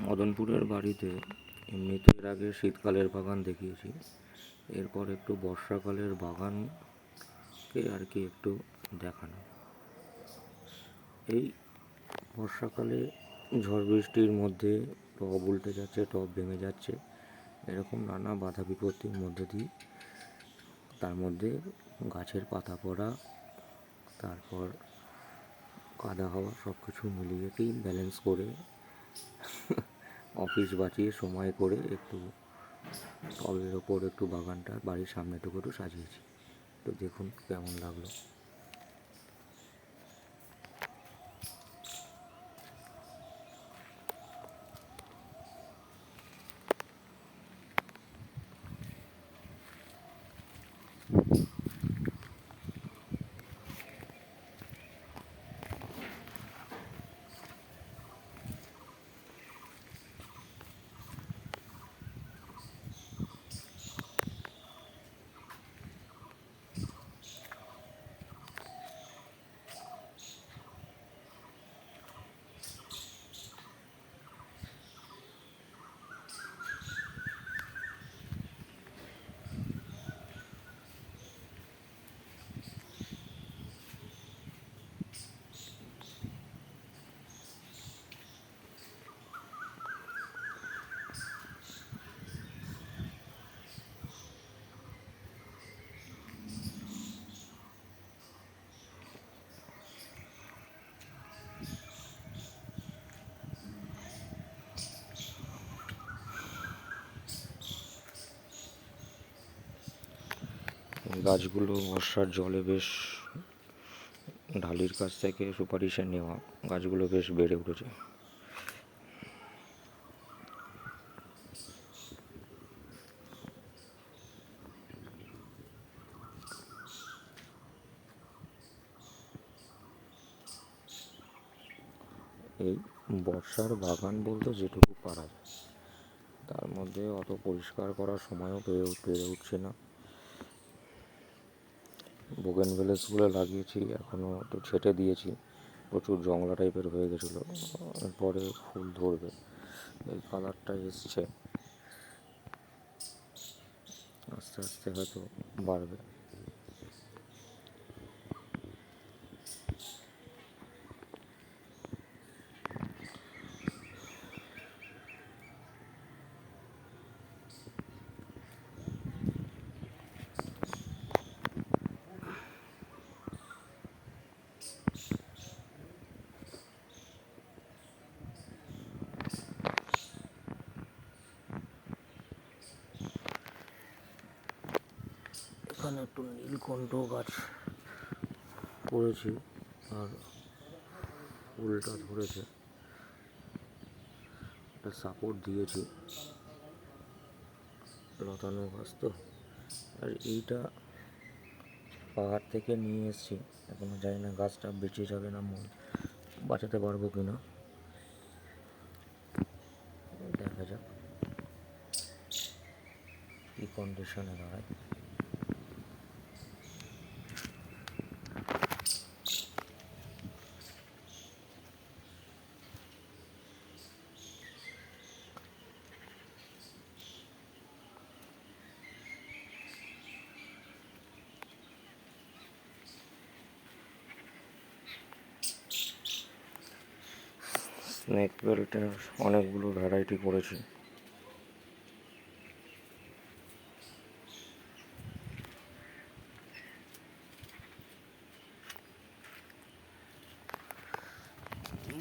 মদনপুরের বাড়িতে এমনিতে এর আগে শীতকালের বাগান দেখিয়েছি, এরপর একটু বর্ষাকালের বাগানকে আর কি একটু দেখানো। এই বর্ষাকালে ঝড় বৃষ্টির মধ্যে টব উল্টে যাচ্ছে, টব ভেঙে যাচ্ছে, এরকম নানা বাধা বিপত্তির মধ্যে দিয়ে তার মধ্যে গাছের পাতা পড়া, তারপর কাদা হওয়া, সব কিছু মিলিয়েই ব্যালেন্স করে অফিস বাঁচিয়ে সময় করে একটু টবের ওপর একটু বাগানটা বাড়ির সামনেটুকু একটু সাজিয়েছি। তো দেখুন কেমন লাগলো। গাছগুলো বর্ষার জলে বেশ, ঢালির কাছ থেকে সুপারিশে নেওয়া, গাছগুলো বেশ বেড়ে উঠেছে। এই বর্ষার বাগান বলতে যেটুকু পারা যায়, তার মধ্যে অত পরিষ্কার করার সময়ও পেরে উঠছে না। বোগেনভেলিয়াসগুলো লাগিয়েছি, এখনও একটু ছেটে দিয়েছি, প্রচুর জংলা টাইপের হয়ে গেছিলো, এরপরে ফুল ধরবে, এই কালারটা এসছে, আস্তে আস্তে হয়তো বাড়বে। এখানে একটু নীলকণ্ঠ গাছ করেছি, আর ফুলটা ধরেছে, একটা সাপোর্ট দিয়েছি, লতানো গাছ তো। আর এইটা পাহাড় থেকে নিয়ে এসেছি, এখনো জানি না গাছটা বেঁচে যাবে না, বাঁচাতে পারবো কিনা, দেখা যাক কি কন্ডিশনে দাঁড়ায়। স্নেক প্ল্যান্টের অনেকগুলো ভ্যারাইটি করেছি।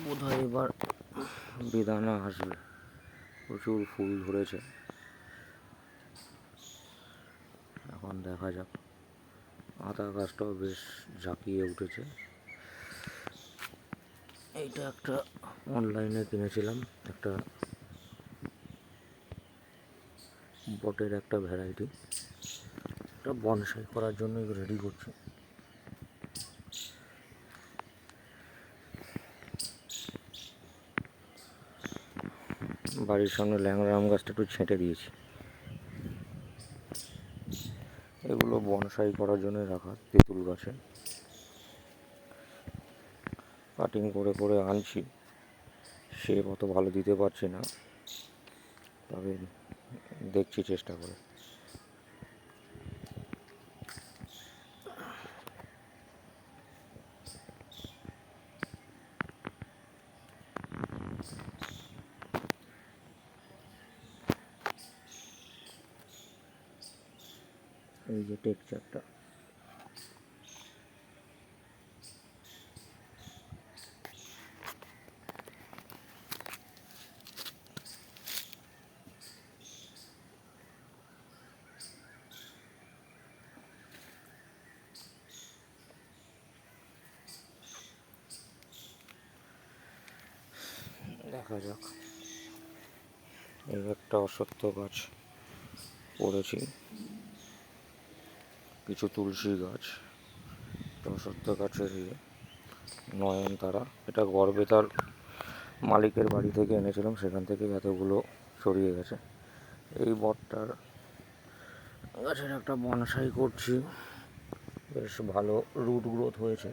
বোধহয় এবার বেদানা আসবে, প্রচুর ফুল ধরেছে, এখন দেখা যাক। আতা গাছটাও বেশ ঝাঁকিয়ে উঠেছে। এইটা একটা অনলাইনে কিনেছিলাম, একটা বটের একটা ভ্যারাইটি, এটা বনসাই করার জন্য রেডি করছি। বাড়ির সামনে ল্যাংড়া আম গাছটা একটু ছেঁটে দিয়েছি, এগুলো বনসাই করার জন্য রাখা তেঁতুল গাছে, কাটিং করে করে আনছি, শেপ অত ভালো দিতে পারছি না, তবে দেখছি চেষ্টা করে। এই যে টেক্সচারটা, দেখা যাক। এই একটা অশ্বত্থ গাছ করেছি, কিছু তুলসী গাছ, অশ্বত্থ গাছের নয়নতারা। এটা গড়বেতার মালিকের বাড়ি থেকে এনেছিলাম, সেখান থেকে এতগুলো ছড়িয়ে গেছে। এই বটটার গাছের একটা বনসাই করছি, বেশ ভালো রুট গ্রোথ হয়েছে।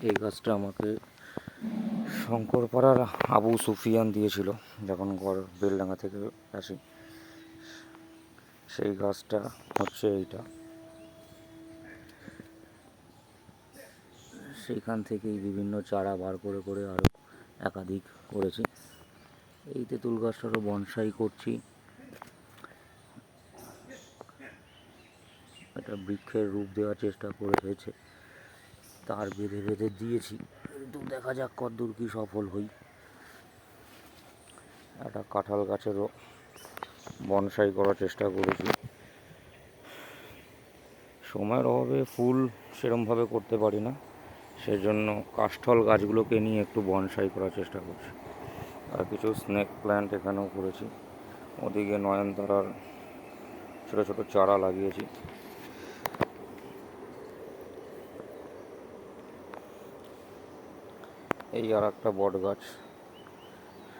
এই গাছটা আমাকে শঙ্করপাড়ার আবু সুফিয়ান দিয়েছিল যখন বেলডাঙ্গা থেকে আসি। সেই গাছটা হচ্ছে এইটা, সেইখান থেকেই বিভিন্ন চারা বার করে করে আরও একাধিক করেছি। এই তেঁতুল গাছটারও বনসাই করছি, একটা বৃক্ষের রূপ দেওয়ার চেষ্টা করে হয়েছে, তার বেঁধে বেঁধে দিয়েছি, কিন্তু দেখা যাক কতদূর কি সফল হই। একটা কাঁঠাল গাছেরও বনসাই করার চেষ্টা করেছি, সময়ের অভাবে ফুল সেরমভাবে করতে পারি না, সেজন্য কাষ্ঠল গাছগুলোকে নিয়ে একটু বনসাই করার চেষ্টা করছি। আর কিছু স্নেক প্ল্যান্ট এখানেও করেছি, ওদিকে নয়নতারার ছোটো ছোটো চারা লাগিয়েছি। এই আর একটা বট গাছ,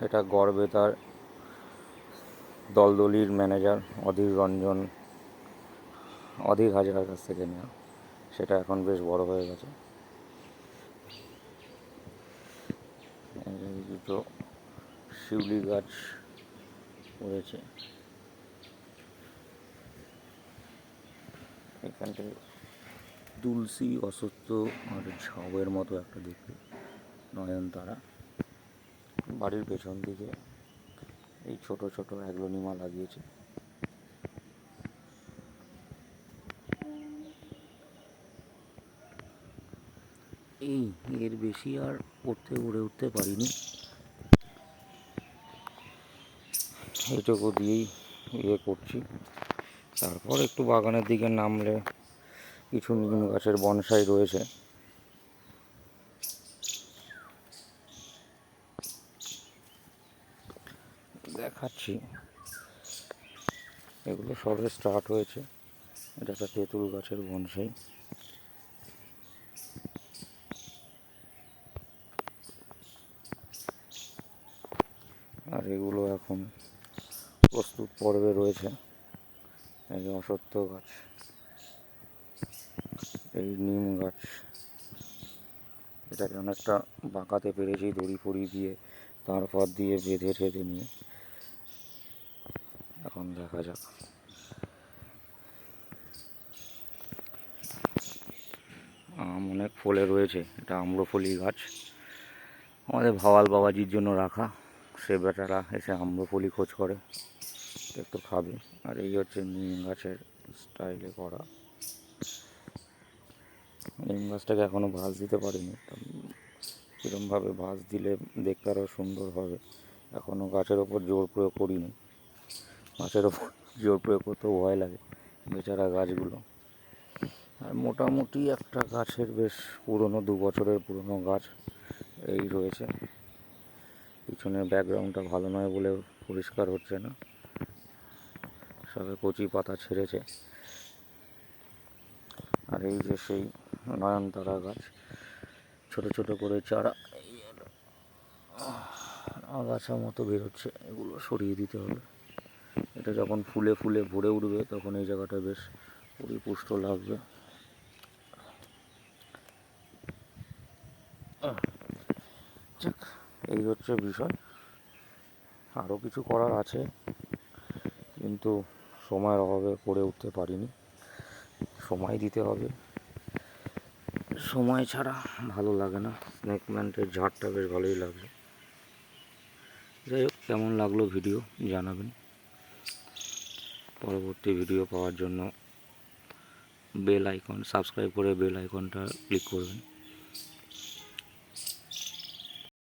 এটা গড়বেতার দলদলির ম্যানেজার অধীর হাজারের কাছ থেকে নেওয়া, সেটা এখন বেশ বড় হয়ে গেছে। দুটো শিউলি গাছ রয়েছে এখানটায়, তুলসী, অশ্বত্থ আর ঝাউয়ের মতো একটা দেখতে নয়নতারা। বাড়ির পেছন দিকে এই ছোট ছোট অ্যাগ্লোনিমা লাগিয়েছি। এর বেশি আর করতে উড়ে উঠতে পারিনি, এইটুকু দিয়েই করছি। তারপর একটু বাগানের দিকে নামলে কিছু নিম গাছের বনসাই রয়েছে, দেখাচ্ছি। এগুলো সবে স্টার্ট হয়েছে। এটা একটা তেঁতুল গাছের বনসাই, আর এগুলো এখন প্রস্তুত পর্বে রয়েছে। এই অশ্বত্থ গাছ, এই নিম গাছ, এটাকে অনেকটা বাঁকাতে পেরেছি দড়ি ফড়ি দিয়ে, তারপর দিয়ে বেঁধে ঠেঁধে নিয়ে। এখন দেখা যাক। আম অনেক ফলে রয়েছে, এটা আম্রফলি গাছ, আমাদের ভাওয়াল বাবাজির জন্য রাখা। সে বেটারা এসে আম্রফলি খোঁজ করে, একটু খাবে। আর এই হচ্ছে নিম গাছের স্টাইলে করা। নিম গাছটাকে এখনও ভাঁজ দিতে পারিনি, কীরমভাবে ভাঁজ দিলে দেখতে আরও সুন্দর হবে। এখনও গাছের ওপর জোর প্রয়োগ করিনি, গাছের ওপর জোর প্রয়োগ করতেও ভয় লাগে, বেচারা গাছগুলো। আর মোটামুটি একটা গাছের বেশ পুরনো, 2 বছরের পুরনো গাছ এই রয়েছে। পিছনের ব্যাকগ্রাউন্ডটা ভালো নয় বলেও পরিষ্কার হচ্ছে না, সবে কচি পাতা ছেড়েছে। আর এই যে সেই নয়নতারা গাছ, ছোট ছোট করে চারা আগাছা মতো বেরোচ্ছে, এগুলো সরিয়ে দিতে হবে। এটা যখন ফুলে ফুলে ভরে উঠবে তখন এই জায়গাটা বেশ পরিপুষ্ট লাগবে। যাক, এই হচ্ছে বিষয়। আরও কিছু করার আছে, কিন্তু সময়ের অভাবে করে উঠতে পারিনি। সময় দিতে হবে, সময় ছাড়া ভালো লাগে না। স্নেক প্ল্যান্টের ঝাড়টা বেশ ভালোই লাগছে। যাই হোক, কেমন লাগলো ভিডিও জানাবেন। পরবর্তী ভিডিও পাওয়ার জন্য বেল আইকন সাবস্ক্রাইব করে বেল আইকনটা ক্লিক করবেন।